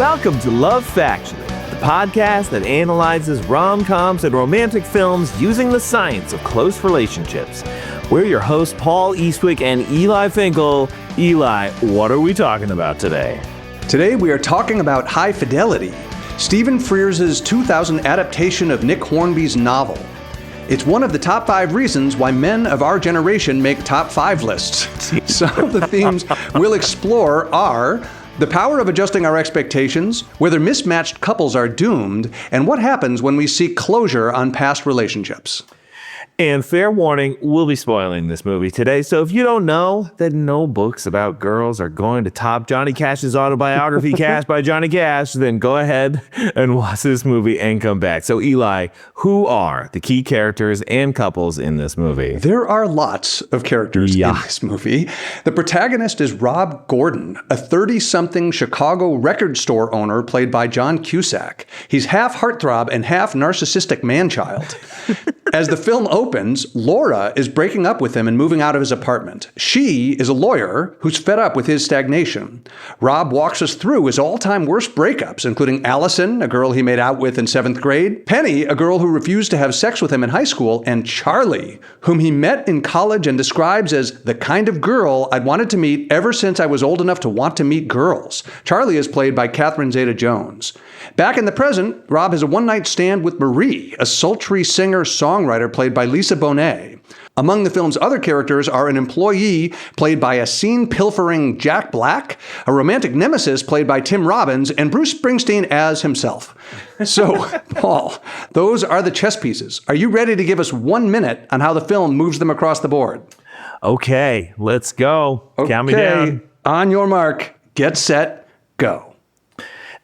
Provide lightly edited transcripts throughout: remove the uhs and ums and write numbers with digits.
Welcome to Love Factually, the podcast that analyzes rom-coms and romantic films using the science of close relationships. We're your hosts, Paul Eastwick and Eli Finkel. Eli, what are we talking about today? Today we are talking about High Fidelity, Stephen Frears' 2000 adaptation of Nick Hornby's novel. It's one of the top 5 reasons why men of our generation make top 5 lists. Some of the themes we'll explore are the power of adjusting our expectations, whether mismatched couples are doomed, and what happens when we seek closure on past relationships. And fair warning, we'll be spoiling this movie today, so if you don't know that no books about girls are going to top Johnny Cash's autobiography, Cash by Johnny Cash, then go ahead and watch this movie and come back. So Eli, who are the key characters and couples in this movie? There are lots of characters in this movie. The protagonist is Rob Gordon, a 30-something Chicago record store owner played by John Cusack. He's half heartthrob and half narcissistic man-child. As the film opens, Laura is breaking up with him and moving out of his apartment. She is a lawyer who's fed up with his stagnation. Rob walks us through his all-time worst breakups, including Allison, a girl he made out with in 7th grade, Penny, a girl who refused to have sex with him in high school, and Charlie, whom he met in college and describes as the kind of girl I'd wanted to meet ever since I was old enough to want to meet girls. Charlie is played by Catherine Zeta-Jones. Back in the present, Rob has a one-night stand with Marie, a sultry singer-songwriter played by Lisa Bonet. Among the film's other characters are an employee played by a scene-pilfering Jack Black, a romantic nemesis played by Tim Robbins, and Bruce Springsteen as himself. So, Paul, those are the chess pieces. Are you ready to give us 1 minute on how the film moves them across the board? Okay, let's go. Count me down. On your mark, get set, go.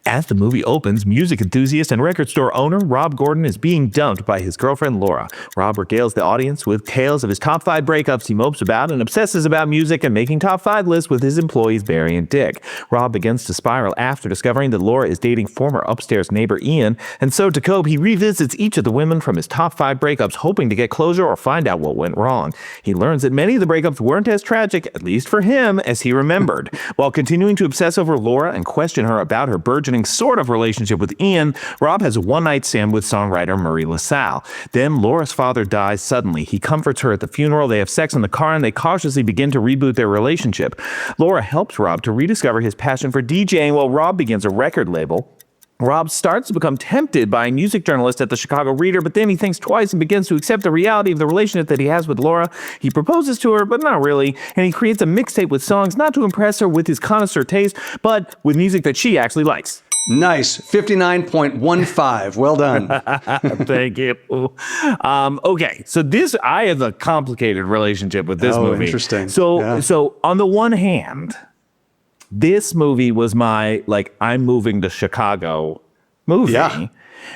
As the movie opens, music enthusiast and record store owner Rob Gordon is being dumped by his girlfriend Laura. Rob regales the audience with tales of his top 5 breakups he mopes about and obsesses about music and making top 5 lists with his employees Barry and Dick. Rob begins to spiral after discovering that Laura is dating former upstairs neighbor Ian, and so to cope, he revisits each of the women from his top 5 breakups, hoping to get closure or find out what went wrong. He learns that many of the breakups weren't as tragic, at least for him, as he remembered. While continuing to obsess over Laura and question her about her burgeoning sort of relationship with Ian, Rob has a one-night stand with songwriter Marie LaSalle. Then Laura's father dies suddenly. He comforts her at the funeral, they have sex in the car, and they cautiously begin to reboot their relationship. Laura helps Rob to rediscover his passion for DJing while Rob begins a record label. Rob starts to become tempted by a music journalist at the Chicago Reader, but then he thinks twice and begins to accept the reality of the relationship that he has with Laura. He proposes to her, but not really, and he creates a mixtape with songs not to impress her with his connoisseur taste, but with music that she actually likes. Nice. 59.15. Well done. Thank you. Okay, so I have a complicated relationship with this movie. Interesting. So on the one hand, this movie was my, I'm moving to Chicago movie. Yeah.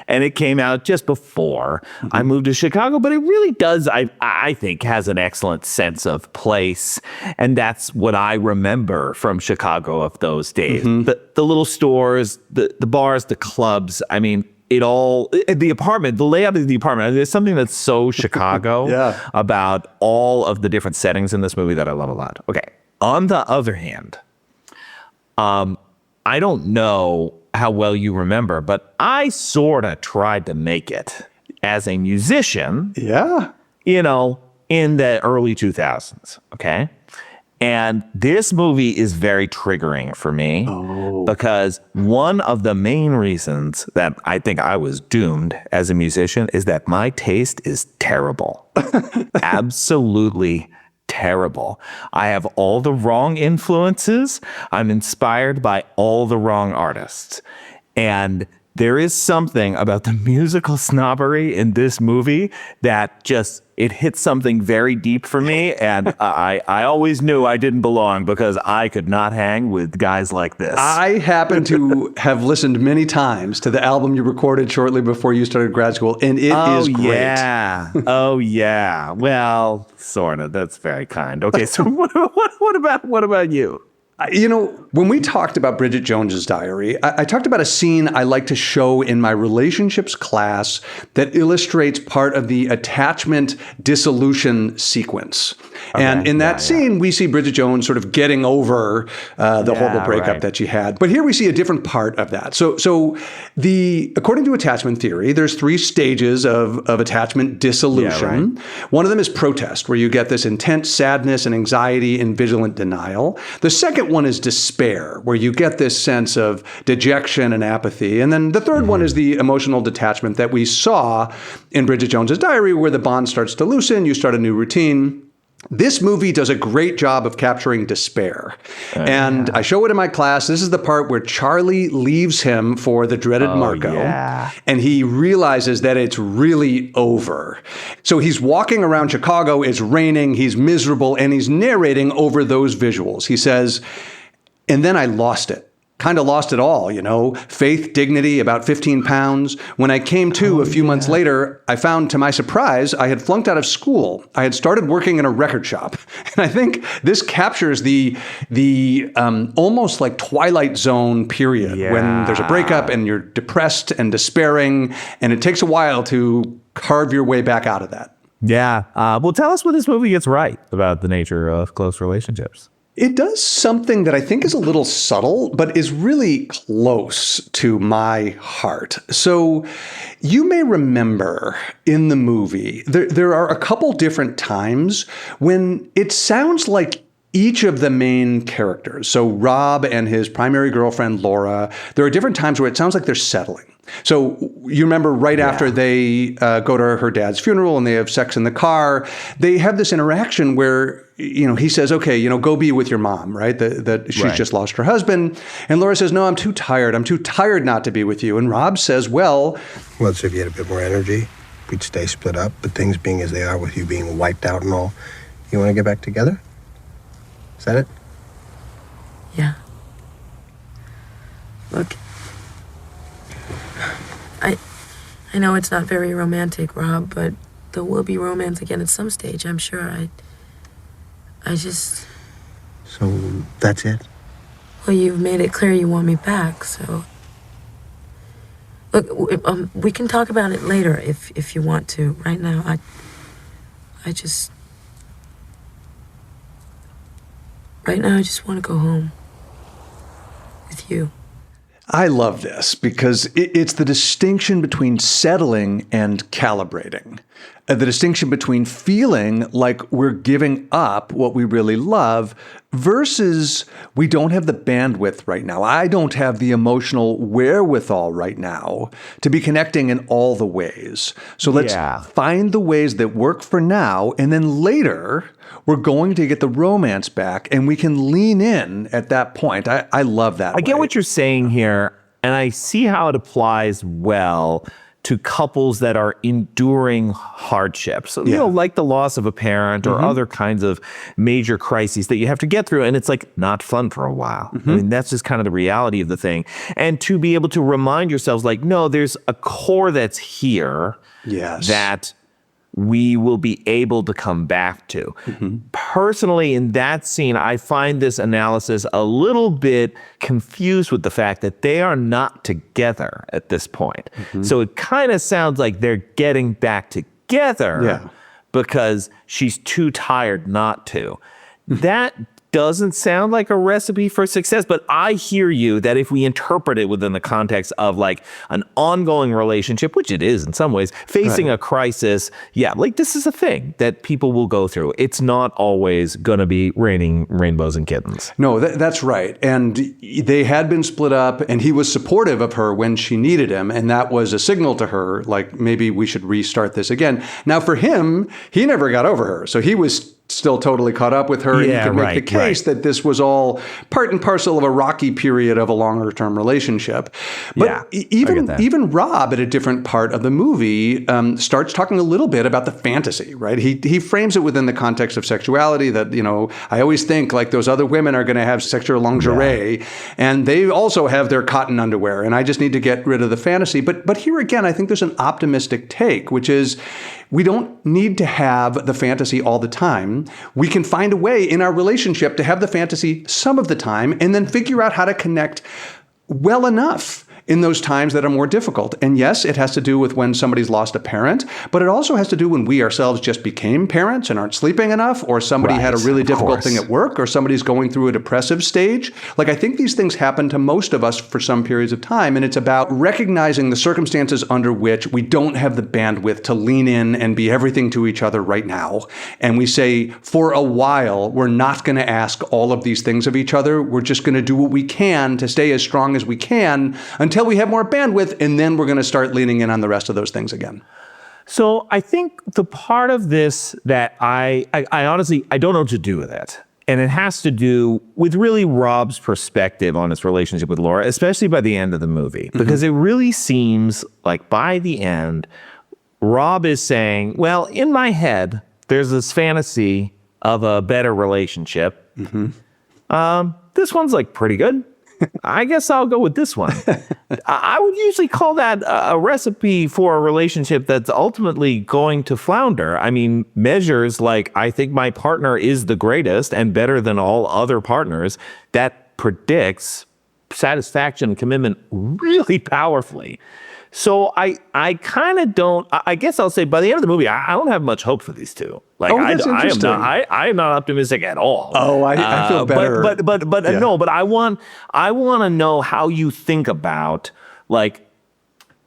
And it came out just before I moved to Chicago, but it really does, I think, has an excellent sense of place. And that's what I remember from Chicago of those days. The little stores, the bars, the clubs, I mean, the apartment, the layout of the apartment, there's something that's so Chicago about all of the different settings in this movie that I love a lot. Okay. On the other hand, I don't know how well you remember, but I sort of tried to make it as a musician. Yeah. In the early 2000s. Okay. And this movie is very triggering for me because one of the main reasons that I think I was doomed as a musician is that my taste is terrible. Absolutely terrible. I have all the wrong influences. I'm inspired by all the wrong artists. And there is something about the musical snobbery in this movie that it hits something very deep for me. And I always knew I didn't belong because I could not hang with guys like this. I happen to have listened many times to the album you recorded shortly before you started grad school, and it is great. Oh, yeah. Well, sort of. That's very kind. Okay, so what about you? When we talked about Bridget Jones's Diary, I talked about a scene I like to show in my relationships class that illustrates part of the attachment dissolution sequence. Okay. And in that scene, we see Bridget Jones sort of getting over the horrible breakup that she had. But here we see a different part of that. So according to attachment theory, there's 3 stages of attachment dissolution. One of them is protest, where you get this intense sadness and anxiety and vigilant denial. The second one is despair, where you get this sense of dejection and apathy. And then the third one is the emotional detachment that we saw in Bridget Jones's Diary, where the bond starts to loosen, you start a new routine. This movie does a great job of capturing despair. And I show it in my class. This is the part where Charlie leaves him for the dreaded Marco. And he realizes that it's really over. So he's walking around Chicago. It's raining. He's miserable. And he's narrating over those visuals. He says, and then I lost it. Kind of lost it all, faith, dignity, about 15 pounds. When I came to a few months later, I found, to my surprise, I had flunked out of school. I had started working in a record shop. And I think this captures the almost like Twilight Zone period when there's a breakup and you're depressed and despairing, and it takes a while to carve your way back out of that. Yeah. Well, tell us what this movie gets right about the nature of close relationships. It does something that I think is a little subtle, but is really close to my heart. So you may remember in the movie, there are a couple different times when it sounds like each of the main characters, so Rob and his primary girlfriend, Laura, there are different times where it sounds like they're settling. So you remember right after they go to her dad's funeral and they have sex in the car, they have this interaction where, he says, okay, go be with your mom, right? That she's just lost her husband. And Laura says, no, I'm too tired. I'm too tired not to be with you. And Rob says, well, so if you had a bit more energy, we'd stay split up. But things being as they are with you being wiped out and all, you want to get back together? Is that it? Yeah. Look, I know it's not very romantic, Rob, but there will be romance again at some stage, I'm sure. I just... So that's it? Well, you've made it clear you want me back, so... Look, we can talk about it later if you want to. Right now, I just... Right now, I just want to go home. With you. I love this because it's the distinction between settling and calibrating. The distinction between feeling like we're giving up what we really love versus we don't have the bandwidth right now. I don't have the emotional wherewithal right now to be connecting in all the ways. So let's find the ways that work for now, and then later we're going to get the romance back and we can lean in at that point. I love that. I get what you're saying here, and I see how it applies well to couples that are enduring hardships, like the loss of a parent or other kinds of major crises that you have to get through. And it's like not fun for a while. I mean, that's just kind of the reality of the thing. And to be able to remind yourselves like, no, there's a core that's here that we will be able to come back to. Personally, in that scene, I find this analysis a little bit confused with the fact that they are not together at this point. So it kind of sounds like they're getting back together because she's too tired not to. That doesn't sound like a recipe for success, but I hear you that if we interpret it within the context of like an ongoing relationship, which it is in some ways, facing a crisis, like this is a thing that people will go through. It's not always going to be raining rainbows and kittens. No, that's right. And they had been split up and he was supportive of her when she needed him. And that was a signal to her, like maybe we should restart this again. Now for him, he never got over her. So he was still totally caught up with her. And you could make the case that this was all part and parcel of a rocky period of a longer term relationship. But even Rob at a different part of the movie starts talking a little bit about the fantasy, right? He frames it within the context of sexuality that, I always think like those other women are going to have sexual lingerie and they also have their cotton underwear and I just need to get rid of the fantasy. But here again, I think there's an optimistic take, which is We don't need to have the fantasy all the time. We can find a way in our relationship to have the fantasy some of the time and then figure out how to connect well enough in those times that are more difficult. And yes, it has to do with when somebody's lost a parent, but it also has to do when we ourselves just became parents and aren't sleeping enough, or somebody had a really difficult thing at work, or somebody's going through a depressive stage. Like, I think these things happen to most of us for some periods of time, and it's about recognizing the circumstances under which we don't have the bandwidth to lean in and be everything to each other right now. And we say, for a while, we're not going to ask all of these things of each other. We're just going to do what we can to stay as strong as we can until we have more bandwidth, and then we're going to start leaning in on the rest of those things again. So I think the part of this that I honestly, I don't know what to do with it. And it has to do with really Rob's perspective on his relationship with Laura, especially by the end of the movie. Because it really seems like by the end, Rob is saying, well, in my head, there's this fantasy of a better relationship. This one's like pretty good. I guess I'll go with this one. I would usually call that a recipe for a relationship that's ultimately going to flounder. I mean, measures like, I think my partner is the greatest and better than all other partners, that predicts satisfaction and commitment really powerfully. So I kind of don't, I guess I'll say by the end of the movie, I don't have much hope for these two. Like, I am not optimistic at all. Oh, I feel better. But I want to know how you think about, like,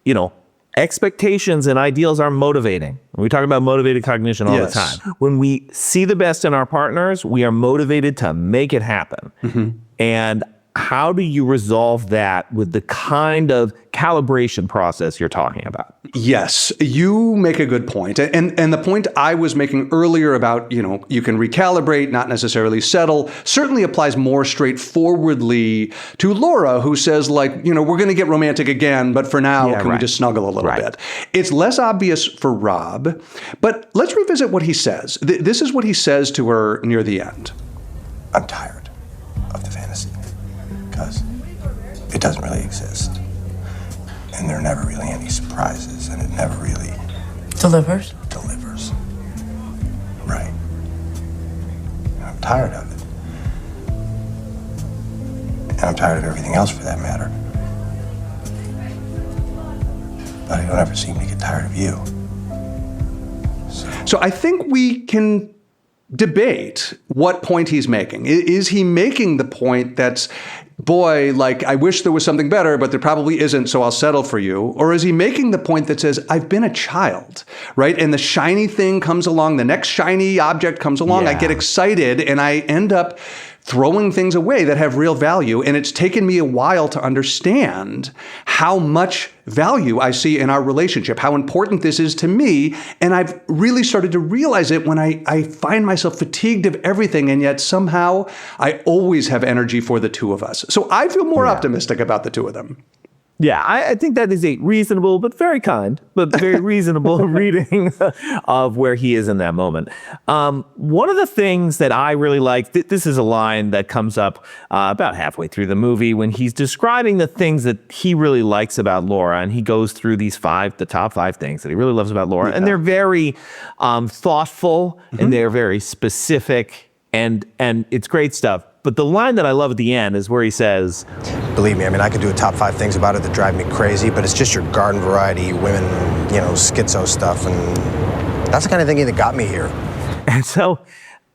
you know, expectations and ideals are motivating. We talk about motivated cognition all the time. When we see the best in our partners, we are motivated to make it happen. And how do you resolve that with the kind of calibration process you're talking about? Yes, you make a good point. And the point I was making earlier about, you know, you can recalibrate, not necessarily settle, certainly applies more straightforwardly to Laura, who says, like, you know, we're going to get romantic again, but for now, can we just snuggle a little bit? It's less obvious for Rob, but let's revisit what he says. This is what he says to her near the end. I'm tired of the fantasy. Because it doesn't really exist. And there are never really any surprises, and it never really delivers. Right. And I'm tired of it. And I'm tired of everything else for that matter. But I don't ever seem to get tired of you. So I think we can debate what point he's making. Is he making the point that's, boy, like, I wish there was something better, but there probably isn't, so I'll settle for you? Or is he making the point that says, I've been a child, right? And the shiny thing comes along, the next shiny object comes along, I get excited, and I end up throwing things away that have real value. And it's taken me a while to understand how much value I see in our relationship, how important this is to me. And I've really started to realize it when I find myself fatigued of everything, and yet somehow I always have energy for the two of us. So I feel more optimistic about the two of them. Yeah, I think that is a reasonable, but very kind, but very reasonable reading of where he is in that moment. One of the things that I really like, this is a line that comes up about halfway through the movie when he's describing the things that he really likes about Laura, and he goes through the top 5 things that he really loves about Laura, and they're very thoughtful, and they're very specific, and it's great stuff. But the line that I love at the end is where he says, believe me, I mean, I could do a top 5 things about it that drive me crazy, but it's just your garden variety, women, you know, schizo stuff. And that's the kind of thinking that got me here. And so,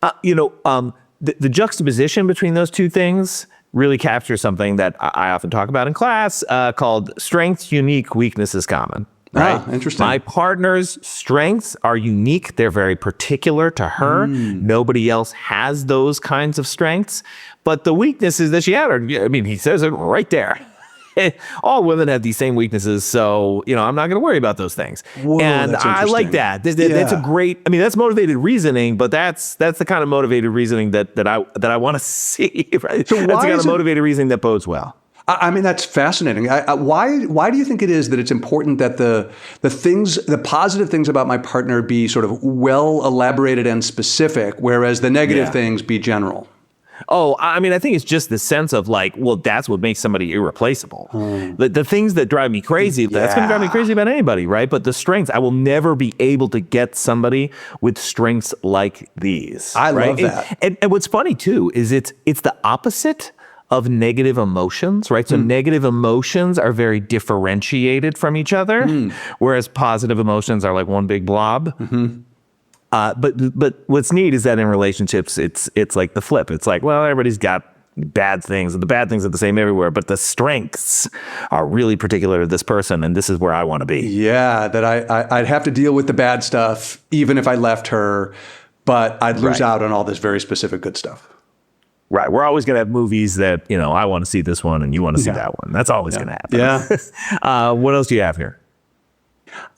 the juxtaposition between those two things really captures something that I often talk about in class called strengths unique, weaknesses common. Right. Interesting. My partner's strengths are unique. They're very particular to her. Nobody else has those kinds of strengths. But the weaknesses that she had are, I mean, he says it right there. All women have these same weaknesses, so, you know, I'm not going to worry about those things. Whoa, and I like that. That's a great, I mean, that's motivated reasoning, but that's the kind of motivated reasoning that I want to see. Right? So that's the kind of motivated reasoning that bodes well. I mean, that's fascinating. Why do you think it is that it's important that the positive things about my partner be sort of well elaborated and specific, whereas the negative things be general? Oh, I mean, I think it's just the sense of like, well, that's what makes somebody irreplaceable. The things that drive me crazy, that's going to drive me crazy about anybody, right? But the strengths, I will never be able to get somebody with strengths like these. I right? love that. And what's funny too is it's the opposite of negative emotions, right? So negative emotions are very differentiated from each other, whereas positive emotions are like one big blob. But what's neat is that in relationships, it's like the flip. It's like, well, everybody's got bad things, and the bad things are the same everywhere, but the strengths are really particular to this person, and this is where I want to be. Yeah, that I'd have to deal with the bad stuff even if I left her, but I'd lose out on all this very specific good stuff. Right. We're always going to have movies that, I want to see this one and you want to see that one. That's always going to happen. Yeah. What else do you have here?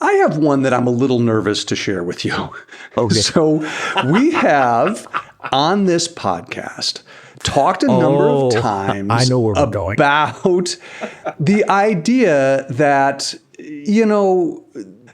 I have one that I'm a little nervous to share with you. Okay. So we have on this podcast talked a number of times I know where we're going. About the idea that,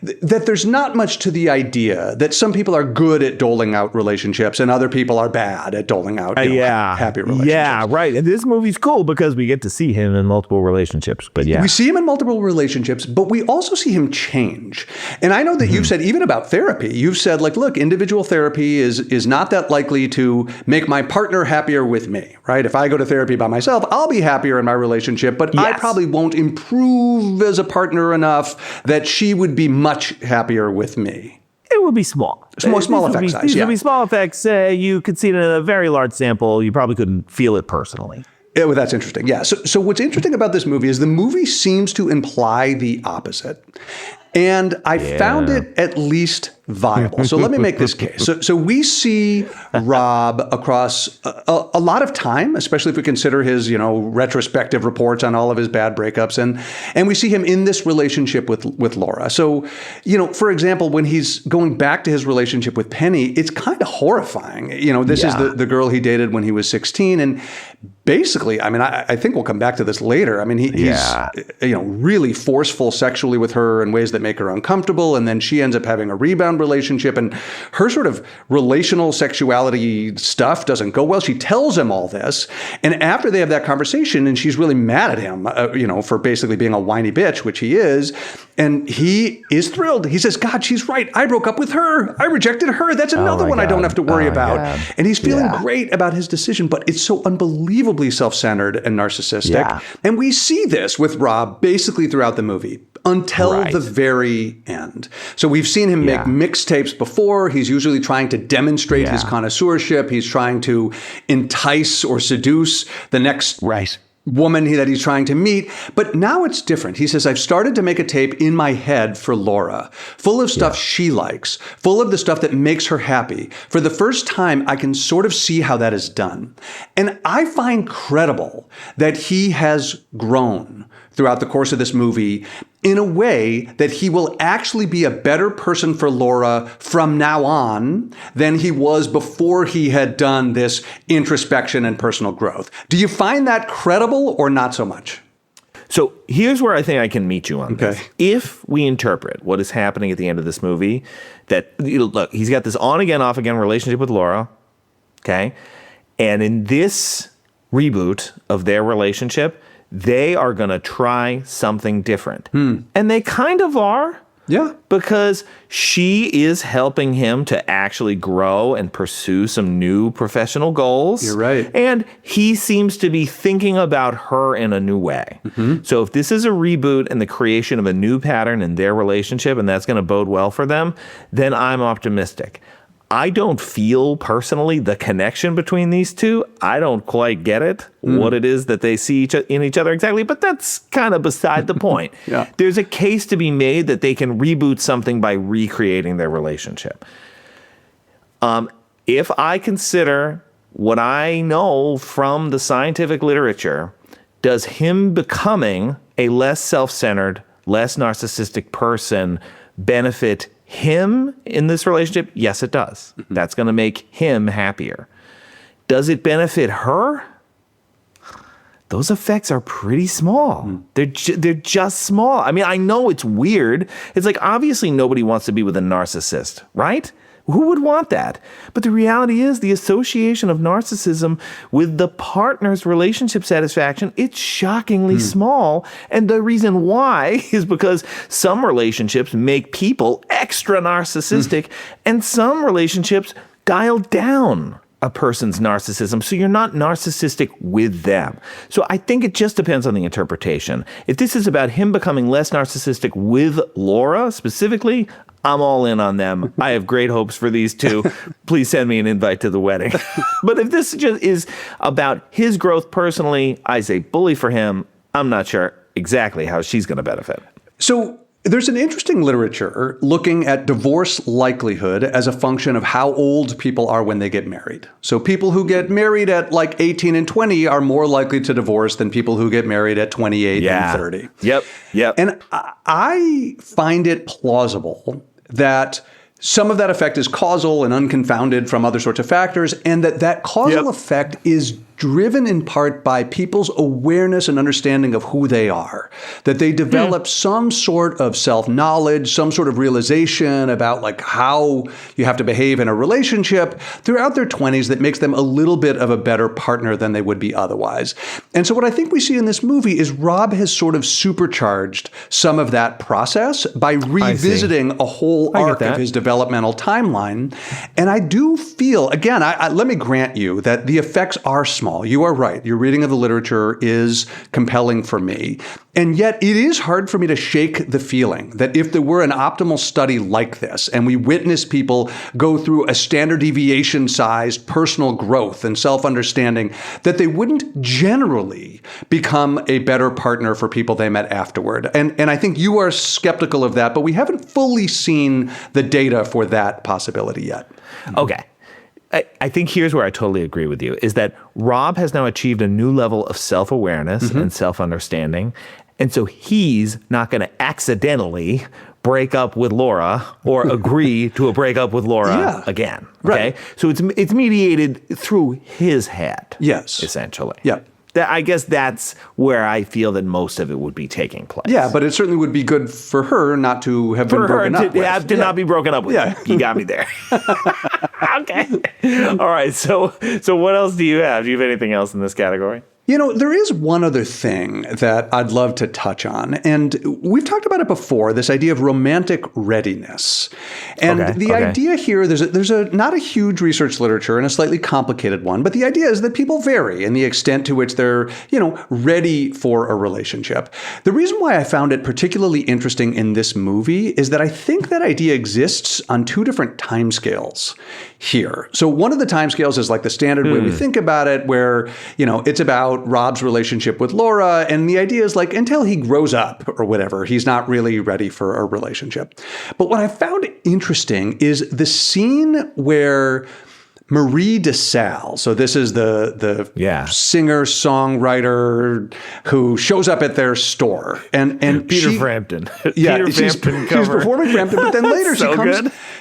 that there's not much to the idea that some people are good at doling out relationships and other people are bad at doling out happy relationships. Yeah, right. And this movie's cool because we get to see him in multiple relationships. But yeah. We see him in multiple relationships, but we also see him change. And I know that you've said, even about therapy, you've said, like, look, individual therapy is not that likely to make my partner happier with me, right? If I go to therapy by myself, I'll be happier in my relationship, but I probably won't improve as a partner enough that she would be much happier with me. It would be small. Small effect size. These would be small effects. You could see it in a very large sample. You probably couldn't feel it personally. Yeah, well, that's interesting. Yeah. So what's interesting about this movie is the movie seems to imply the opposite. And I found it at least viable. So let me make this case. So we see Rob across a lot of time, especially if we consider his, retrospective reports on all of his bad breakups. And we see him in this relationship with Laura. So, for example, when he's going back to his relationship with Penny, it's kind of horrifying. This is the girl he dated when he was 16. And basically, I mean, I think we'll come back to this later. I mean, he's really forceful sexually with her in ways that make her uncomfortable. And then she ends up having a rebound relationship, and her sort of relational sexuality stuff doesn't go well. She tells him all this. And after they have that conversation, and she's really mad at him, for basically being a whiny bitch, which he is. And he is thrilled. He says, God, she's right. I broke up with her. I rejected her. That's another one I don't have to worry about. God. And he's feeling great about his decision, but it's so unbelievably self-centered and narcissistic. Yeah. And we see this with Rob basically throughout the movie until the very end. So we've seen him make mixtapes before. He's usually trying to demonstrate his connoisseurship. He's trying to entice or seduce the next woman that he's trying to meet. But now it's different. He says, I've started to make a tape in my head for Laura, full of stuff she likes, full of the stuff that makes her happy. For the first time, I can sort of see how that is done. And I find credible that he has grown throughout the course of this movie in a way that he will actually be a better person for Laura from now on than he was before he had done this introspection and personal growth. Do you find that credible or not so much? So here's where I think I can meet you on this. If we interpret what is happening at the end of this movie, that, look, he's got this on-again, off-again relationship with Laura, okay? And in this reboot of their relationship, they are going to try something different. And they kind of are. Yeah. Because she is helping him to actually grow and pursue some new professional goals. You're right. And he seems to be thinking about her in a new way. So if this is a reboot and the creation of a new pattern in their relationship, and that's going to bode well for them, then I'm optimistic. I don't feel personally the connection between these two. I don't quite get it, what it is that they see in each other exactly, but that's kind of beside the point. There's a case to be made that they can reboot something by recreating their relationship. If I consider what I know from the scientific literature, does him becoming a less self-centered, less narcissistic person benefit him in this relationship? Yes, it does. That's going to make him happier. Does it benefit her? Those effects are pretty small. They're just small. I mean, I know it's weird. It's like, obviously nobody wants to be with a narcissist, right? Who would want that? But the reality is the association of narcissism with the partner's relationship satisfaction, it's shockingly small. And the reason why is because some relationships make people extra narcissistic and some relationships dial down a person's narcissism, so you're not narcissistic with them. So I think it just depends on the interpretation. If this is about him becoming less narcissistic with Laura specifically, I'm all in on them. I have great hopes for these two. Please send me an invite to the wedding. But if this just is about his growth personally, I say bully for him. I'm not sure exactly how she's going to benefit. So there's an interesting literature looking at divorce likelihood as a function of how old people are when they get married. So people who get married at like 18 and 20 are more likely to divorce than people who get married at 28 and 30. Yep. And I find it plausible that some of that effect is causal and unconfounded from other sorts of factors, and that causal effect is driven in part by people's awareness and understanding of who they are, that they develop some sort of self-knowledge, some sort of realization about like how you have to behave in a relationship throughout their 20s that makes them a little bit of a better partner than they would be otherwise. And so what I think we see in this movie is Rob has sort of supercharged some of that process by revisiting a whole arc of his developmental timeline. And I do feel, again, let me grant you that the effects are small. You are right. Your reading of the literature is compelling for me. And yet it is hard for me to shake the feeling that if there were an optimal study like this and we witness people go through a standard deviation sized personal growth and self-understanding, that they wouldn't generally become a better partner for people they met afterward. And I think you are skeptical of that, but we haven't fully seen the data for that possibility yet. Okay. I think here's where I totally agree with you, is that Rob has now achieved a new level of self-awareness and self-understanding. And so he's not going to accidentally break up with Laura or agree to a breakup with Laura again. Okay. Right. So it's mediated through his head. Yes. Essentially. Yeah. I guess that's where I feel that most of it would be taking place. Yeah, but it certainly would be good for her not to have been broken up with. To not be broken up with. Yeah. You got me there. Okay. All right. So what else do you have? Do you have anything else in this category? You know, there is one other thing that I'd love to touch on, and we've talked about it before, this idea of romantic readiness. And the idea here, there's not a huge research literature and a slightly complicated one, but the idea is that people vary in the extent to which they're, ready for a relationship. The reason why I found it particularly interesting in this movie is that I think that idea exists on two different timescales here. So one of the timescales is like the standard way we think about it, where, it's about Rob's relationship with Laura, and the idea is like until he grows up or whatever, he's not really ready for a relationship. But what I found interesting is the scene where Marie DeSalle, so this is the singer-songwriter who shows up at their store. And Peter Frampton. She's performing Frampton, but then later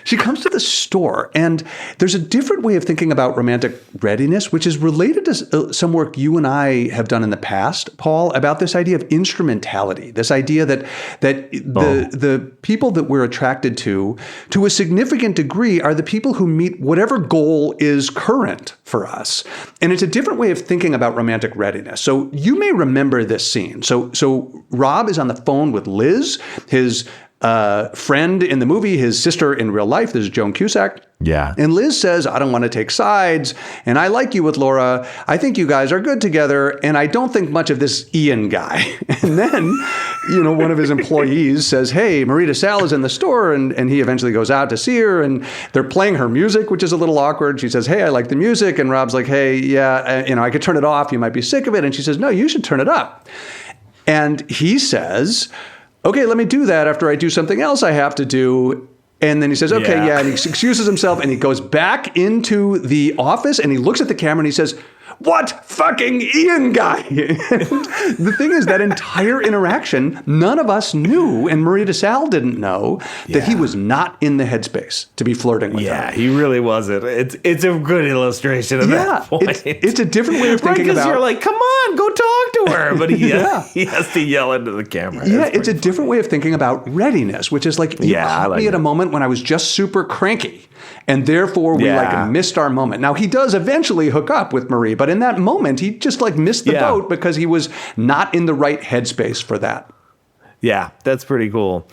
she comes to the store. And there's a different way of thinking about romantic readiness, which is related to some work you and I have done in the past, Paul, about this idea of instrumentality, this idea that the people that we're attracted to a significant degree, are the people who meet whatever goal is current for us. And it's a different way of thinking about romantic readiness. So you may remember this scene. So Rob is on the phone with Liz, his friend in the movie, his sister in real life. This is Joan Cusack. Yeah. And Liz says, I don't want to take sides, and I like you with Laura. I think you guys are good together, and I don't think much of this Ian guy. And then, one of his employees says, hey, Marie DeSalle is in the store, and he eventually goes out to see her, and they're playing her music, which is a little awkward. She says, hey, I like the music, and Rob's like, hey, I could turn it off. You might be sick of it. And she says, no, you should turn it up. And he says, okay, let me do that after I do something else I have to do. And then he says, okay, and he excuses himself, and he goes back into the office, and he looks at the camera, and he says, what fucking Ian guy? The thing is, that entire interaction, none of us knew, and Marie DeSalle didn't know, that he was not in the headspace to be flirting with her. Yeah, he really wasn't. It's a good illustration of that point. It's a different way of thinking about... you're like, come on, go talk to her. But he has to yell into the camera. Yeah, it's a different way of thinking about readiness, which is like, you caught me at a moment when I was just super cranky. And therefore, we Yeah. like missed our moment. Now, he does eventually hook up with Marie, but in that moment, he just like missed the boat because he was not in the right headspace for that. Yeah, that's pretty cool.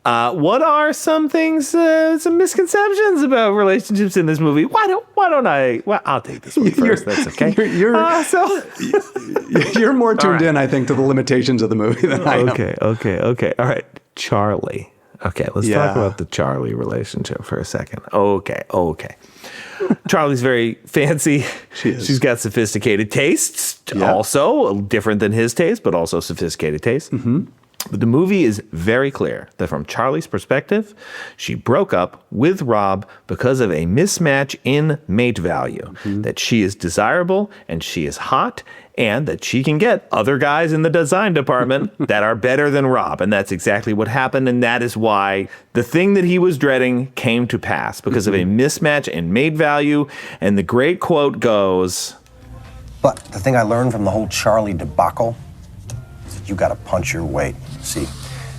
What are some things, some misconceptions about relationships in this movie? Why don't I? Well, I'll take this one first. That's okay. You're more tuned in, I think, to the limitations of the movie than I am. Okay. All right, Charlie. Okay, let's talk about the Charlie relationship for a second. Okay. Charlie's very fancy. She is. She's got sophisticated tastes, also different than his taste, but also sophisticated tastes. Mm-hmm. But the movie is very clear that from Charlie's perspective, she broke up with Rob because of a mismatch in mate value, that she is desirable and she is hot, and that she can get other guys in the design department that are better than Rob. And that's exactly what happened. And that is why the thing that he was dreading came to pass, because of a mismatch in mate value. And the great quote goes, But the thing I learned from the whole Charlie debacle is that you gotta punch your weight. See,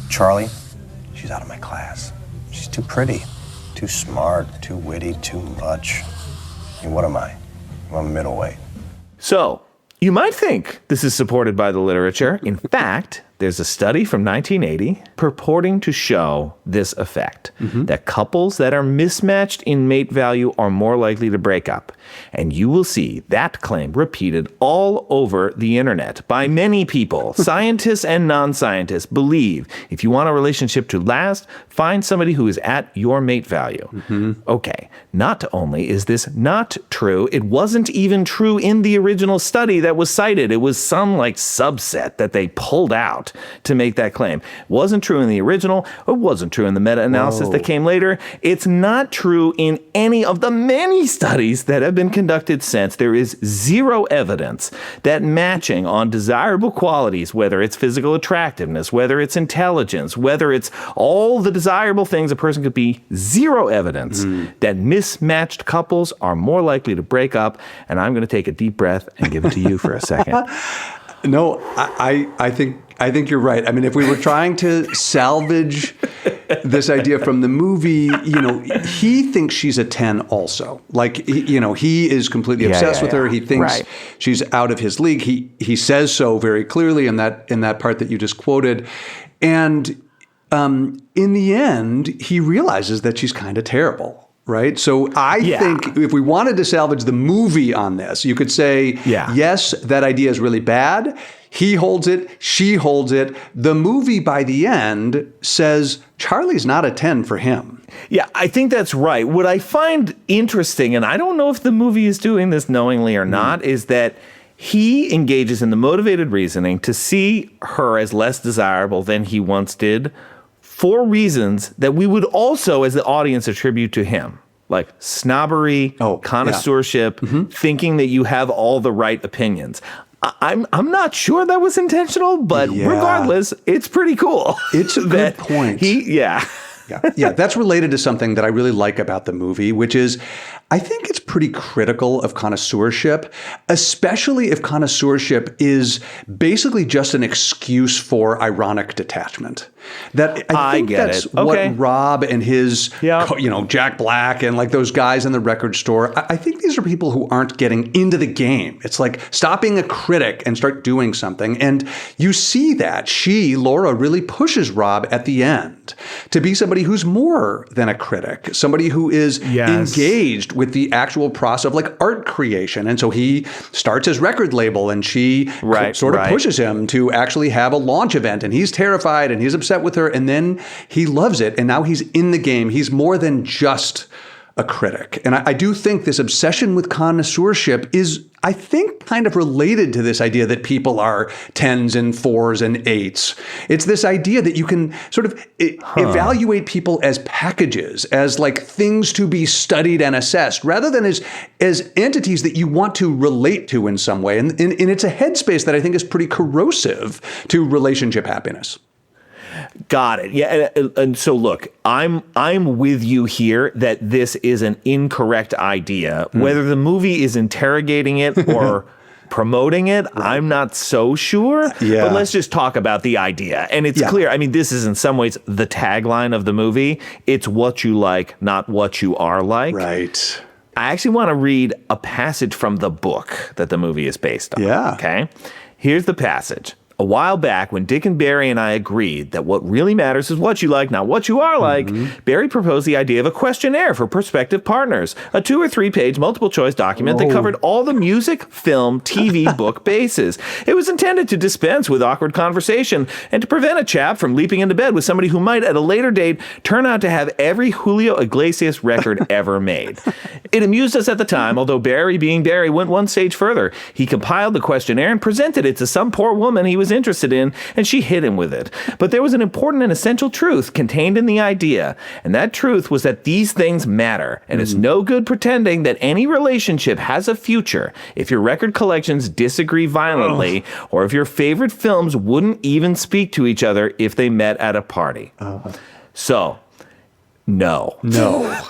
Charlie, she's out of my class. She's too pretty, too smart, too witty, too much. And what am I? I'm a middleweight. So, you might think this is supported by the literature. In fact, there's a study from 1980 purporting to show this effect, that couples that are mismatched in mate value are more likely to break up. And you will see that claim repeated all over the internet by many people. Scientists and non-scientists believe if you want a relationship to last, find somebody who is at your mate value. Okay, not only is this not true, it wasn't even true in the original study that was cited. It was some like subset that they pulled out to make that claim. It wasn't true in the original. It wasn't true in the meta-analysis that came later. It's not true in any of the many studies that have been conducted since. There is zero evidence that matching on desirable qualities, whether it's physical attractiveness, whether it's intelligence, whether it's all the desirable things a person could be, zero evidence that mismatched couples are more likely to break up. And I'm going to take a deep breath and give it to you for a second. No, I think you're right. I mean, if we were trying to salvage this idea from the movie, he thinks she's a 10 also. Like, he is completely obsessed with her. He thinks she's out of his league. He says so very clearly in that part that you just quoted. And in the end, he realizes that she's kind of terrible. Right. So I think if we wanted to salvage the movie on this, you could say, yes, that idea is really bad. He holds it. She holds it. The movie by the end says Charlie's not a 10 for him. Yeah, I think that's right. What I find interesting, and I don't know if the movie is doing this knowingly or not, is that he engages in the motivated reasoning to see her as less desirable than he once did, for reasons that we would also, as the audience, attribute to him. Like snobbery, connoisseurship, thinking that you have all the right opinions. I'm not sure that was intentional, but regardless, it's pretty cool. It's a good point. Yeah, that's related to something that I really like about the movie, which is I think it's pretty critical of connoisseurship, especially if connoisseurship is basically just an excuse for ironic detachment. That I think that's what Rob and his, Jack Black and like those guys in the record store, I think these are people who aren't getting into the game. It's like stop being a critic and start doing something. And you see that Laura, really pushes Rob at the end to be somebody who's more than a critic, somebody who is engaged with the actual process of like art creation. And so he starts his record label and she sort of pushes him to actually have a launch event. And he's terrified and he's upset with her. And then he loves it. And now he's in the game. He's more than just a critic. And I do think this obsession with connoisseurship is, I think, kind of related to this idea that people are 10s and 4s and 8s. It's this idea that you can sort of evaluate people as packages, as like things to be studied and assessed, rather than as entities that you want to relate to in some way. And it's a headspace that I think is pretty corrosive to relationship happiness. Got it. Yeah, and so look, I'm with you here that this is an incorrect idea. Whether the movie is interrogating it or Promoting it, I'm not so sure. Yeah. But let's just talk about the idea. And it's clear. I mean, this is in some ways the tagline of the movie. It's what you like, not what you are like. Right. I actually want to read a passage from the book that the movie is based on. Yeah. Okay. Here's the passage. A while back, when Dick and Barry and I agreed that what really matters is what you like, not what you are like, Barry proposed the idea of a questionnaire for prospective partners, a 2 or 3 page multiple choice document that covered all the music, film, TV, book bases. It was intended to dispense with awkward conversation and to prevent a chap from leaping into bed with somebody who might at a later date turn out to have every Julio Iglesias record ever made. It amused us at the time, although Barry, being Barry, went one stage further. He compiled the questionnaire and presented it to some poor woman he was interested in, and she hit him with it. But there was an important and essential truth contained in the idea, and that truth was that these things matter, and it's no good pretending that any relationship has a future if your record collections disagree violently, or if your favorite films wouldn't even speak to each other if they met at a party. So, no.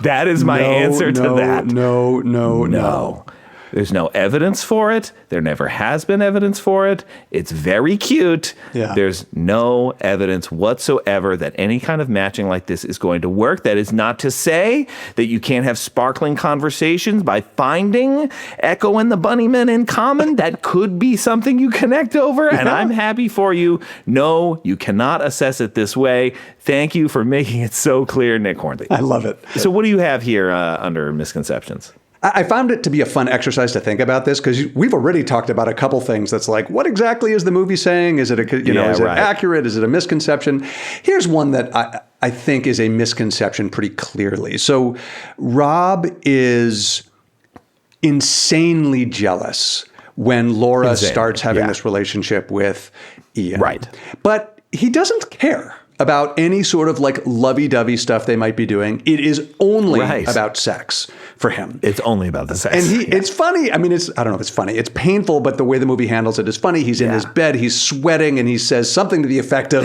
That is my answer to that. No. There's no evidence for it. There never has been evidence for it. It's very cute. Yeah. There's no evidence whatsoever that any kind of matching like this is going to work. That is not to say that you can't have sparkling conversations by finding Echo and the Bunnymen in common. That could be something you connect over, and I'm happy for you. No, you cannot assess it this way. Thank you for making it so clear, Nick Hornby. I love it. So what do you have here under misconceptions? I found it to be a fun exercise to think about this because we've already talked about a couple things that's like, what exactly is the movie saying? Is it is it accurate? Is it a misconception? Here's one that I think is a misconception pretty clearly. So Rob is insanely jealous when Laura starts having this relationship with Ian. Right. But he doesn't care about any sort of like lovey-dovey stuff they might be doing. It is only about sex for him. It's only about the sex. And it's funny. I mean, I don't know if it's funny. It's painful, but the way the movie handles it is funny. He's in his bed, he's sweating, and he says something to the effect of,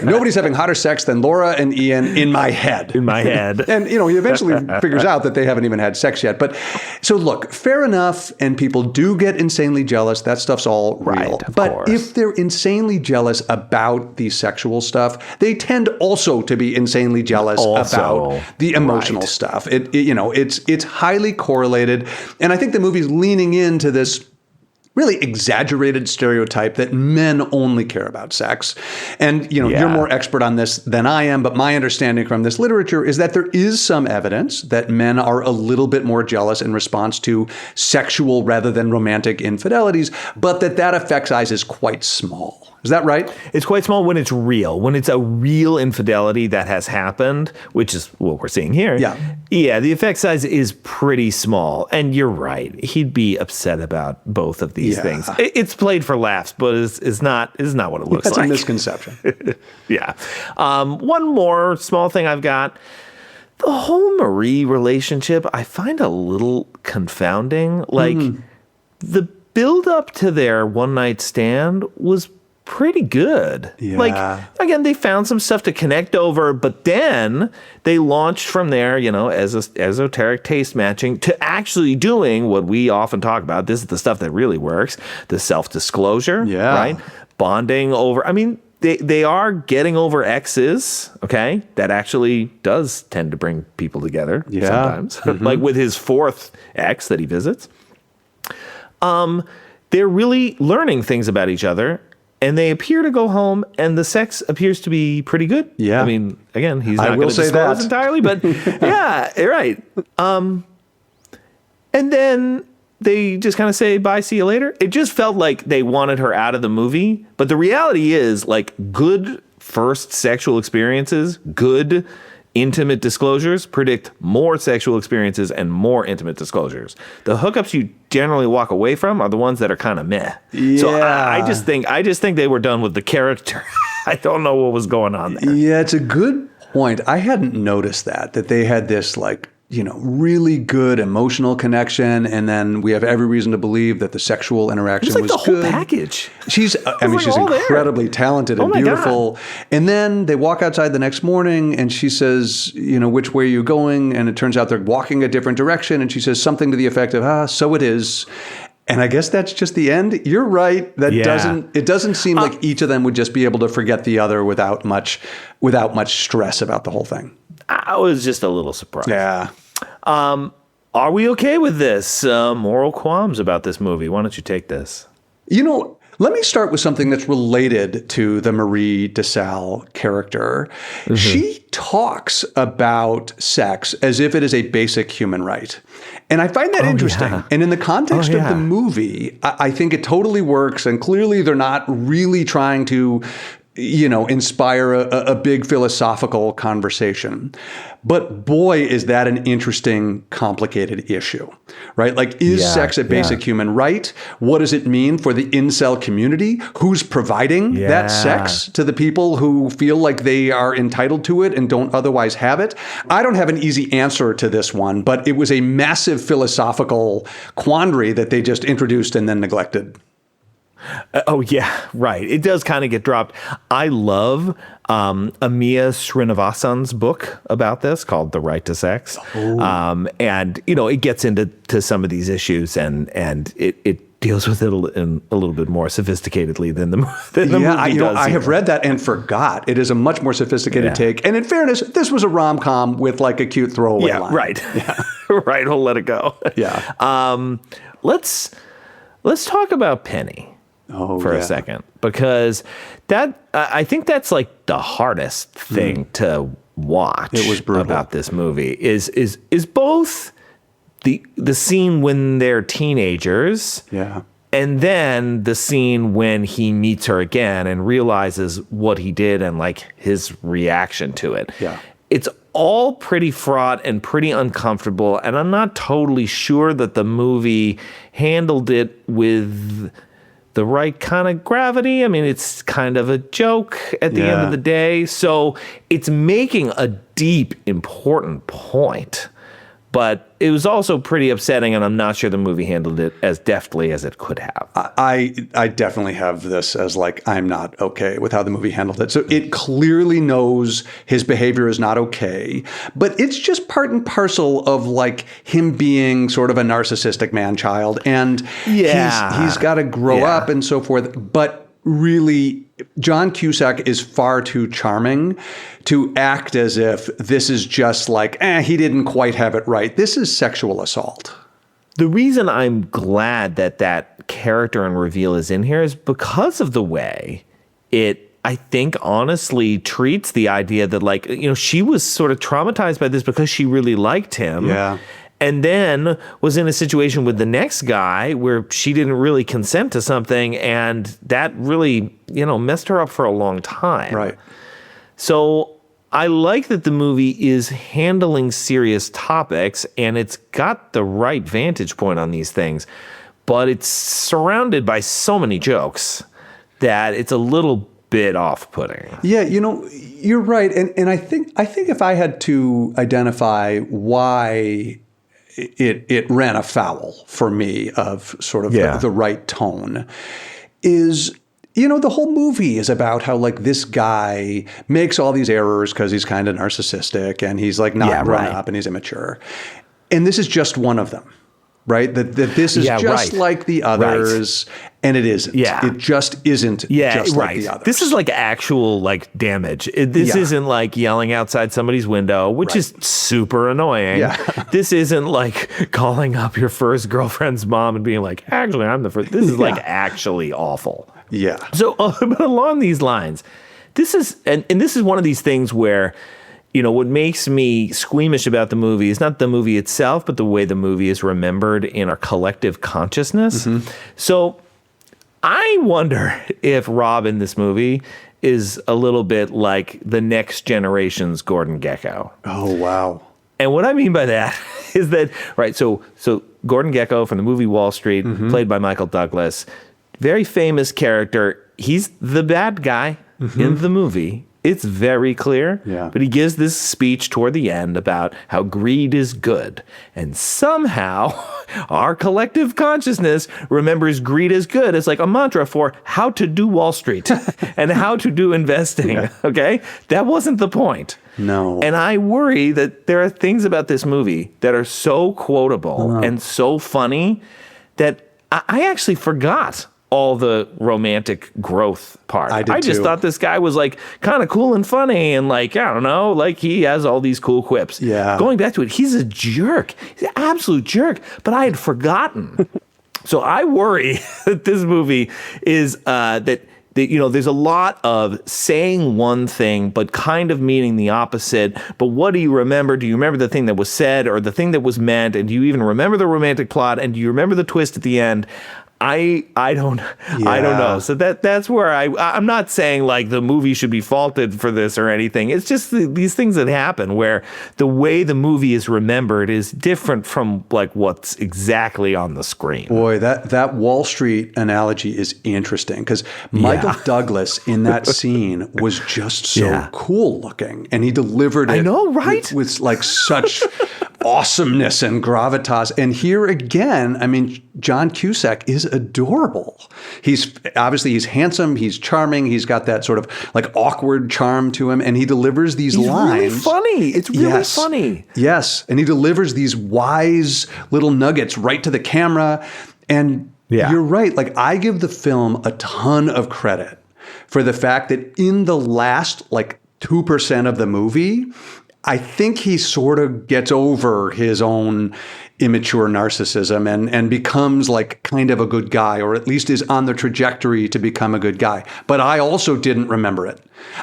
nobody's having hotter sex than Laura and Ian in my head. In my head. And, he eventually figures out that they haven't even had sex yet. But so look, fair enough. And people do get insanely jealous. That stuff's all real. But if they're insanely jealous about the sexual stuff, they tend also to be insanely jealous about the emotional stuff. It's highly correlated. And I think the movie's leaning into this really exaggerated stereotype that men only care about sex. And, you're more expert on this than I am, but my understanding from this literature is that there is some evidence that men are a little bit more jealous in response to sexual rather than romantic infidelities, but that effect size is quite small. Is that right? It's quite small when it's real. When it's a real infidelity that has happened, which is what we're seeing here. Yeah, the effect size is pretty small. And you're right. He'd be upset about both of these things. It's played for laughs, but it's not what it looks like. That's a misconception. Yeah. One more small thing I've got. The whole Marie relationship, I find a little confounding. Like, the build up to their one night stand was pretty good. Yeah. Like, again, they found some stuff to connect over, but then they launched from there, as esoteric taste matching to actually doing what we often talk about. This is the stuff that really works. The self-disclosure, right? Bonding over, they are getting over exes, okay? That actually does tend to bring people together sometimes. Like with his 4th ex that he visits. They're really learning things about each other. And they appear to go home, and the sex appears to be pretty good. Yeah. Again, he's not going to disclose entirely, but yeah, you're right. And then they just kind of say, bye, see you later. It just felt like they wanted her out of the movie. But the reality is, like, good first sexual experiences, good intimate disclosures predict more sexual experiences and more intimate disclosures. The hookups you generally walk away from are the ones that are kind of meh. Yeah. So I just think they were done with the character. I don't know what was going on there. Yeah, it's a good point. I hadn't noticed that they had this really good emotional connection, and then we have every reason to believe that the sexual interaction was good. It's like the whole package. She's incredibly talented and beautiful. God. And then they walk outside the next morning, and she says, which way are you going? And it turns out they're walking a different direction, and she says something to the effect of, so it is. And I guess that's just the end. You're right. It doesn't seem like each of them would just be able to forget the other without much stress about the whole thing. I was just a little surprised. Yeah. Are we okay with this? Moral qualms about this movie. Why don't you take this? Let me start with something that's related to the Marie DeSalle character. Mm-hmm. She talks about sex as if it is a basic human right. And I find that interesting. Yeah. And in the context of the movie, I think it totally works. And clearly they're not really trying to inspire a big philosophical conversation. But boy, is that an interesting, complicated issue, right? Like, is sex a basic human right? What does it mean for the incel community? Who's providing that sex to the people who feel like they are entitled to it and don't otherwise have it? I don't have an easy answer to this one, but it was a massive philosophical quandary that they just introduced and then neglected. Right. It does kind of get dropped. I love Amiya Srinivasan's book about this called The Right to Sex. And, it gets into some of these issues and it deals with it in a little bit more sophisticatedly than the movie does. I have read that and forgot. It is a much more sophisticated take. And in fairness, this was a rom-com with like a cute throwaway line. Right. Yeah. Right. We'll let it go. Yeah. Let's talk about Penny. For a second, because I think that's like the hardest thing to watch. It was brutal. About this movie is both the scene when they're teenagers, and then the scene when he meets her again and realizes what he did and like his reaction to it. Yeah, it's all pretty fraught and pretty uncomfortable, and I'm not totally sure that the movie handled it with the right kind of gravity. I mean, it's kind of a joke at the end of the day. So it's making a deep, important point. But it was also pretty upsetting, and I'm not sure the movie handled it as deftly as it could have. I definitely have this as like, I'm not okay with how the movie handled it. So it clearly knows his behavior is not okay, but it's just part and parcel of like him being sort of a narcissistic man-child, and he's got to grow up and so forth. But really, John Cusack is far too charming to act as if this is just like, he didn't quite have it right. This is sexual assault. The reason I'm glad that character and reveal is in here is because of the way it, I think, honestly treats the idea that, like, she was sort of traumatized by this because she really liked him. Yeah. And then was in a situation with the next guy where she didn't really consent to something, and that really, messed her up for a long time. Right. So I like that the movie is handling serious topics, and it's got the right vantage point on these things, but it's surrounded by so many jokes that it's a little bit off-putting. Yeah, you're right. And I think if I had to identify why it ran afoul for me of sort of the right tone is, the whole movie is about how like this guy makes all these errors because he's kind of narcissistic and he's like not grown up and he's immature. And this is just one of them, right? That this is just like the others, and it isn't. Yeah. It just isn't just like the others. This is like actual like damage. This isn't like yelling outside somebody's window, which is super annoying. Yeah. This isn't like calling up your first girlfriend's mom and being like, actually, I'm the first. This is like actually awful. Yeah. So but along these lines, this is, and this is one of these things where, what makes me squeamish about the movie is not the movie itself, but the way the movie is remembered in our collective consciousness. Mm-hmm. So I wonder if Rob in this movie is a little bit like the next generation's Gordon Gekko. Oh, wow. And what I mean by that is that, right, so Gordon Gekko from the movie Wall Street, played by Michael Douglas, very famous character. He's the bad guy in the movie. It's very clear, but he gives this speech toward the end about how greed is good. And somehow our collective consciousness remembers greed is good as like a mantra for how to do Wall Street and how to do investing, okay? That wasn't the point. No. And I worry that there are things about this movie that are so quotable and so funny that I actually forgot all the romantic growth part. I did just too. thought this guy was like kind of cool and funny and like, I don't know, like he has all these cool quips. Yeah. Going back to it, he's a jerk. He's an absolute jerk. But I had forgotten. So I worry that this movie is that there's a lot of saying one thing, but kind of meaning the opposite. But what do you remember? Do you remember the thing that was said or the thing that was meant? And do you even remember the romantic plot? And do you remember the twist at the end? I don't know. So that's where I'm not saying like the movie should be faulted for this or anything. It's just these things that happen where the way the movie is remembered is different from like what's exactly on the screen. Boy, that Wall Street analogy is interesting because Michael Douglas in that scene was just so cool looking, and he delivered it. I know, right? With like such awesomeness and gravitas. And here again, I mean, John Cusack is adorable. He's handsome, he's charming, he's got that sort of like awkward charm to him, and he delivers these lines. Really funny. It's really funny. Yes, and he delivers these wise little nuggets right to the camera. And you're right. Like, I give the film a ton of credit for the fact that in the last like 2% of the movie, I think he sort of gets over his own immature narcissism and becomes like kind of a good guy, or at least is on the trajectory to become a good guy. But I also didn't remember it.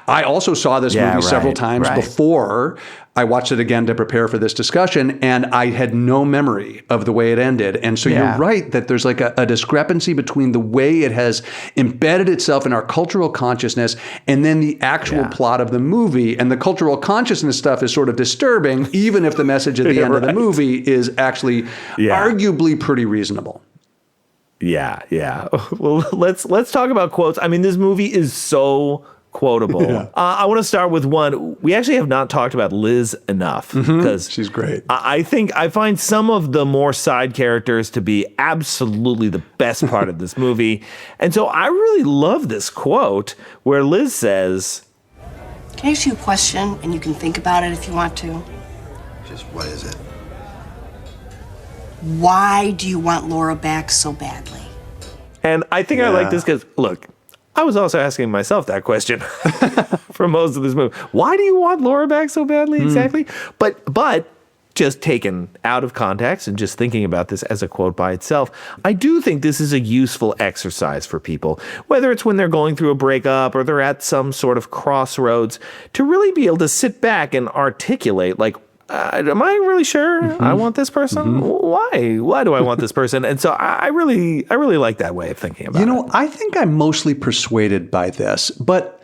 I also saw this movie several times before I watched it again to prepare for this discussion, and I had no memory of the way it ended. And so you're right that there's like a discrepancy between the way it has embedded itself in our cultural consciousness and then the actual plot of the movie. And the cultural consciousness stuff is sort of disturbing, even if the message at the end of the movie is actually arguably pretty reasonable. Yeah. Well, let's talk about quotes. I mean, this movie is so quotable. I want to start with one. We actually have not talked about Liz enough because she's great. I find some of the more side characters to be absolutely the best part of this movie. And so I really love this quote where Liz says, "Can I ask you a question and you can think about it if you want to? Just what is it? Why do you want Laura back so badly?" And I think I like this because, look, I was also asking myself that question for most of this movie. Why do you want Laura back so badly exactly? But just taken out of context and just thinking about this as a quote by itself, I do think this is a useful exercise for people, whether it's when they're going through a breakup or they're at some sort of crossroads, to really be able to sit back and articulate, like, am I really sure I want this person? Why? Why do I want this person? And so I really like that way of thinking about it. I think I'm mostly persuaded by this, but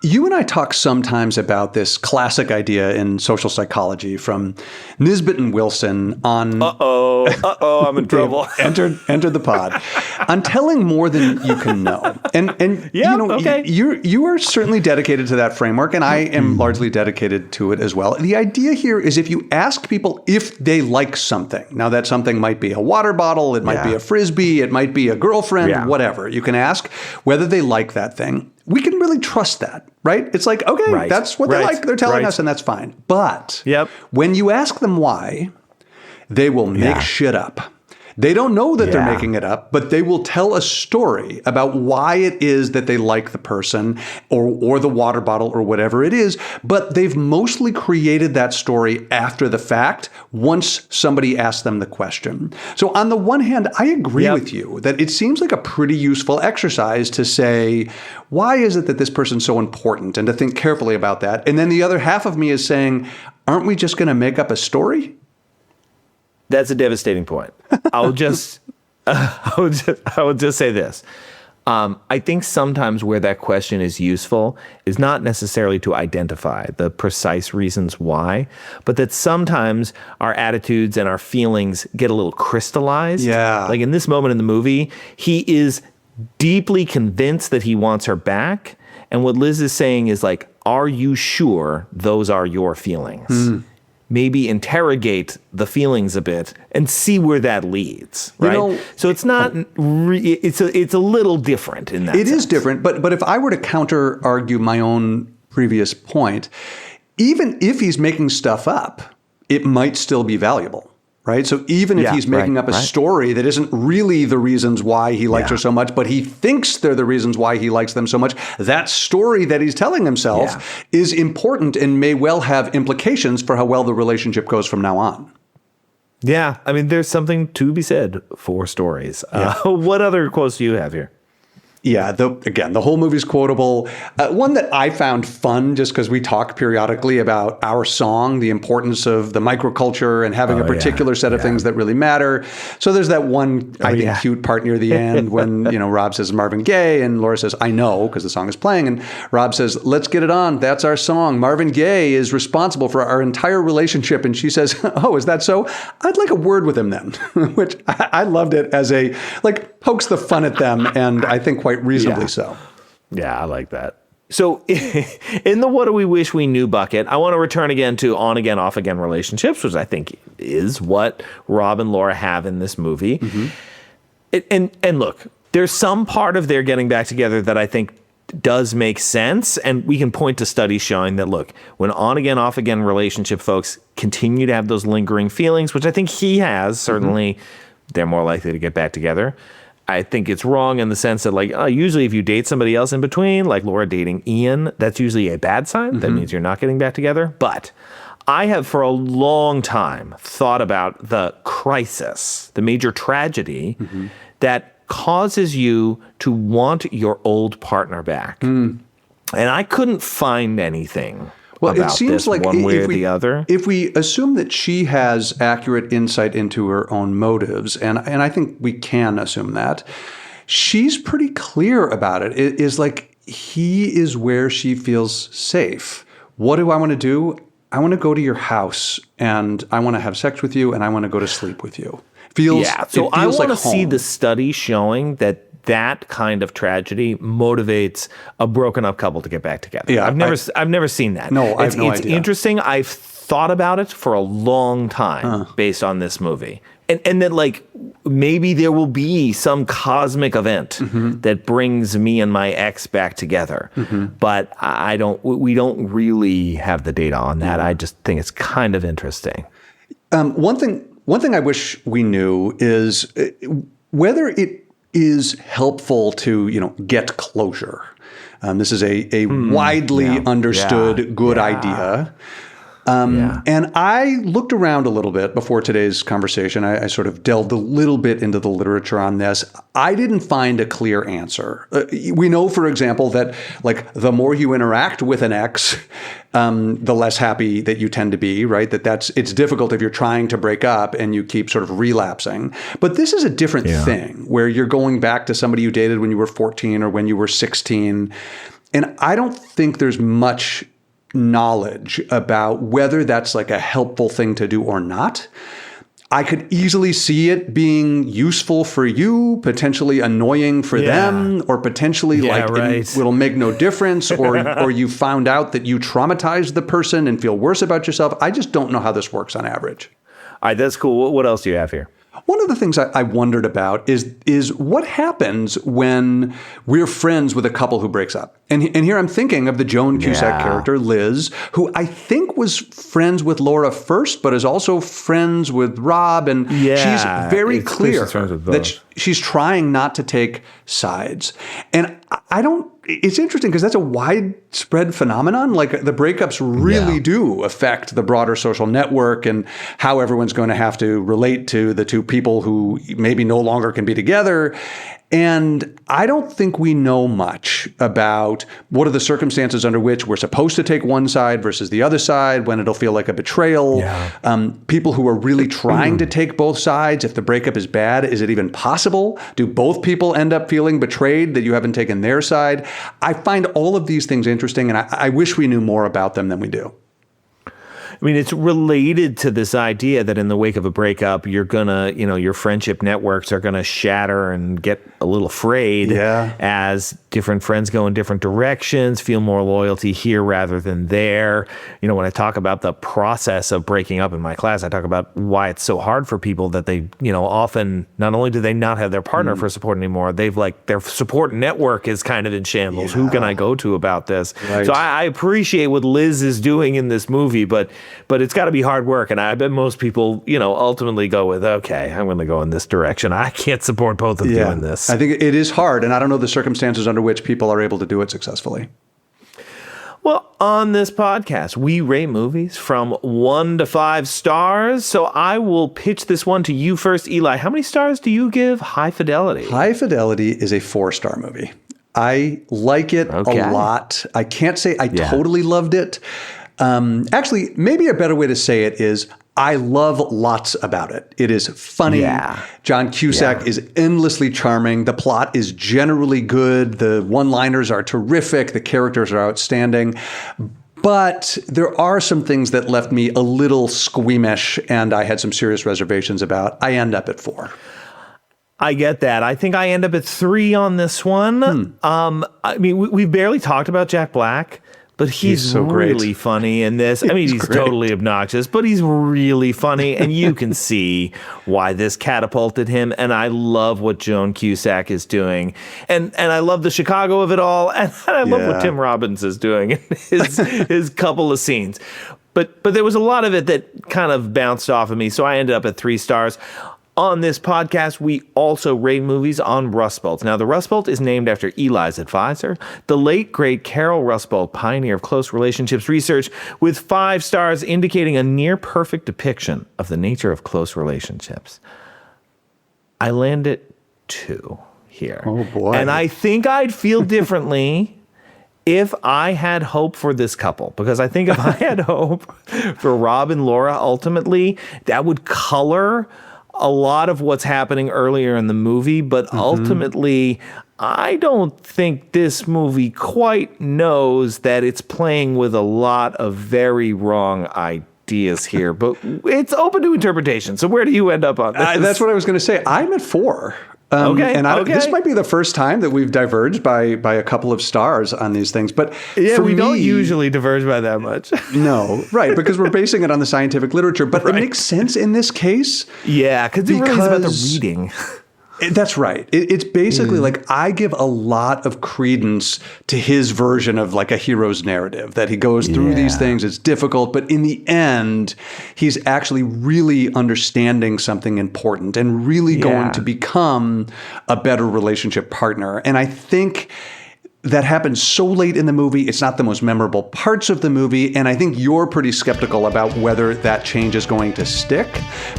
you and I talk sometimes about this classic idea in social psychology from Nisbet and Wilson on... I'm in trouble. Enter the pod. On telling more than you can know. And you are certainly dedicated to that framework, and I am largely dedicated to it as well. The idea here is if you ask people if they like something, now that something might be a water bottle, it might be a Frisbee, it might be a girlfriend, whatever. You can ask whether they like that thing. We can really trust that, right? It's like, okay, that's what they like. They're telling us, and that's fine. But when you ask them why, they will make shit up. They don't know that they're making it up, but they will tell a story about why it is that they like the person or the water bottle or whatever it is. But they've mostly created that story after the fact, once somebody asked them the question. So on the one hand, I agree with you that it seems like a pretty useful exercise to say, why is it that this person's so important? And to think carefully about that. And then the other half of me is saying, aren't we just going to make up a story? That's a devastating point. I would just say this. I think sometimes where that question is useful is not necessarily to identify the precise reasons why, but that sometimes our attitudes and our feelings get a little crystallized. Yeah. Like in this moment in the movie, he is deeply convinced that he wants her back. And what Liz is saying is like, are you sure those are your feelings? Maybe interrogate the feelings a bit and see where that leads, right? So it's not, it's a little different in that sense. It is different, but if I were to counter-argue my own previous point, even if he's making stuff up, it might still be valuable. right? So even if he's making up a story that isn't really the reasons why he likes her so much, but he thinks they're the reasons why he likes them so much, that story that he's telling himself is important and may well have implications for how well the relationship goes from now on. Yeah, I mean, there's something to be said for stories. What other quotes do you have here? Yeah, again, the whole movie's quotable. One that I found fun, just because we talk periodically about our song, the importance of the microculture and having a particular set of things that really matter. So there's that one, I think, cute part near the end when, Rob says Marvin Gaye and Laura says, I know, because the song is playing. And Rob says, let's get it on. That's our song. Marvin Gaye is responsible for our entire relationship. And she says, oh, is that so? I'd like a word with him then, which I loved it as a, pokes the fun at them. And I think quite reasonably so. Yeah, I like that. So in the what do we wish we knew bucket, I want to return again to on again, off again relationships, which I think is what Rob and Laura have in this movie. Mm-hmm. And look, there's some part of their getting back together that I think does make sense. And we can point to studies showing that, look, when on again, off again relationship folks continue to have those lingering feelings, which I think he has, certainly they're more likely to get back together. I think it's wrong in the sense that, usually if you date somebody else in between, like Laura dating Ian, that's usually a bad sign. That means you're not getting back together. But I have for a long time thought about the crisis, the major tragedy that causes you to want your old partner back. And I couldn't find anything. Well, it seems like one way or the other. If we assume that she has accurate insight into her own motives, and I think we can assume that, she's pretty clear about it. It is like he is where she feels safe. What do I want to do? I want to go to your house, and I want to have sex with you, and I want to go to sleep with you. So I want to see the study showing that kind of tragedy motivates a broken up couple to get back together. Yeah, I've never seen that. No, I have no idea. It's interesting. I've thought about it for a long time based on this movie. And that maybe there will be some cosmic event that brings me and my ex back together. But we don't really have the data on that. I just think it's kind of interesting. One thing I wish we knew is whether it is helpful to, get closure. This is a widely understood good idea. And I looked around a little bit before today's conversation. I sort of delved a little bit into the literature on this. I didn't find a clear answer. We know, for example, that the more you interact with an ex, the less happy that you tend to be, right? It's difficult if you're trying to break up and you keep sort of relapsing. But this is a different thing where you're going back to somebody you dated when you were 14 or when you were 16. And I don't think there's much knowledge about whether that's a helpful thing to do or not. I could easily see it being useful for you, potentially annoying for them, or potentially it'll make no difference, or you found out that you traumatized the person and feel worse about yourself. I just don't know how this works on average. All right, that's cool. What else do you have here? One of the things I wondered about is what happens when we're friends with a couple who breaks up. And here I'm thinking of the Joan Cusack character, Liz, who I think was friends with Laura first, but is also friends with Rob. And she's very clear that she's trying not to take sides. And it's interesting because that's a widespread phenomenon. The breakups really do affect the broader social network and how everyone's going to have to relate to the two people who maybe no longer can be together. And I don't think we know much about what are the circumstances under which we're supposed to take one side versus the other side, when it'll feel like a betrayal. People who are really trying to take both sides, if the breakup is bad, is it even possible? Do both people end up feeling betrayed that you haven't taken their side? I find all of these things interesting, and I wish we knew more about them than we do. I mean, it's related to this idea that in the wake of a breakup, you're gonna, your friendship networks are gonna shatter and get a little frayed as different friends go in different directions, feel more loyalty here rather than there. You know, when I talk about the process of breaking up in my class, I talk about why it's so hard for people that they, you know, often not only do they not have their partner for support anymore, they've like their support network is kind of in shambles. Who can I go to about this? Right. So I appreciate what Liz is doing in this movie, but it's got to be hard work. And I bet most people, you know, ultimately go with, okay, I'm going to go in this direction. I can't support both of you in this. I think it is hard, and I don't know the circumstances under which people are able to do it successfully. Well, on this podcast, we rate movies from 1 to 5 stars. So I will pitch this one to you first, Eli. How many stars do you give High Fidelity? High Fidelity is a 4-star movie. I like it a lot. I can't say I totally loved it. Actually, maybe a better way to say it is I love lots about it. It is funny. Yeah. John Cusack is endlessly charming. The plot is generally good. The one-liners are terrific. The characters are outstanding. But there are some things that left me a little squeamish, and I had some serious reservations about. I end up at 4. I get that. I think I end up at 3 on this one. I mean, we've barely talked about Jack Black. But he's so great. really funny in this. I mean, he's great. totally obnoxious, but he's really funny. And you can see why this catapulted him. And I love what Joan Cusack is doing. And I love the Chicago of it all. And I love what Tim Robbins is doing in his couple of scenes. But there was a lot of it that kind of bounced off of me. So I ended up at 3 stars. On this podcast, we also rate movies on Rust Belt. Now, the Rust Belt is named after Eli's advisor, the late, great Carol Rust Belt, pioneer of close relationships research, with 5 stars indicating a near-perfect depiction of the nature of close relationships. I land at 2 here. Oh, boy. And I think I'd feel differently if I had hope for this couple, because I think if I had hope for Rob and Laura, ultimately, that would color a lot of what's happening earlier in the movie, but ultimately, I don't think this movie quite knows that it's playing with a lot of very wrong ideas here, but it's open to interpretation. So where do you end up on this? That's what I was going to say. I'm at 4. This might be the first time that we've diverged by a couple of stars on these things. But yeah, we don't usually diverge by that much. No, right, because we're basing it on the scientific literature. But it makes sense in this case. Yeah, because it really is about the reading. That's right. It's basically like I give a lot of credence to his version of like a hero's narrative, that he goes through these things. It's difficult, but in the end, he's actually really understanding something important and really going to become a better relationship partner. And I think that happens so late in the movie. It's not the most memorable parts of the movie. And I think you're pretty skeptical about whether that change is going to stick.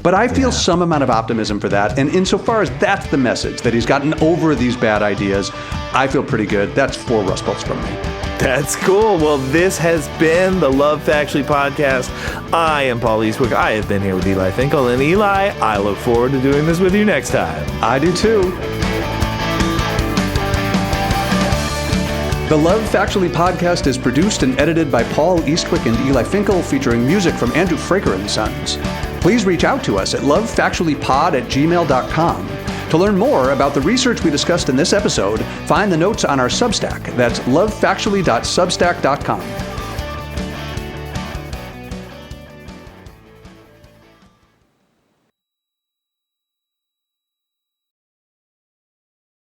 But I feel some amount of optimism for that. And insofar as that's the message, that he's gotten over these bad ideas, I feel pretty good. That's 4 Rust Belts from me. That's cool. Well, this has been the Love Factually podcast. I am Paul Eastwick. I have been here with Eli Finkel. And Eli, I look forward to doing this with you next time. I do too. The Love Factually podcast is produced and edited by Paul Eastwick and Eli Finkel, featuring music from Andrew Fraker and Sons. Please reach out to us at lovefactuallypod@gmail.com. To learn more about the research we discussed in this episode, find the notes on our Substack. That's lovefactually.substack.com.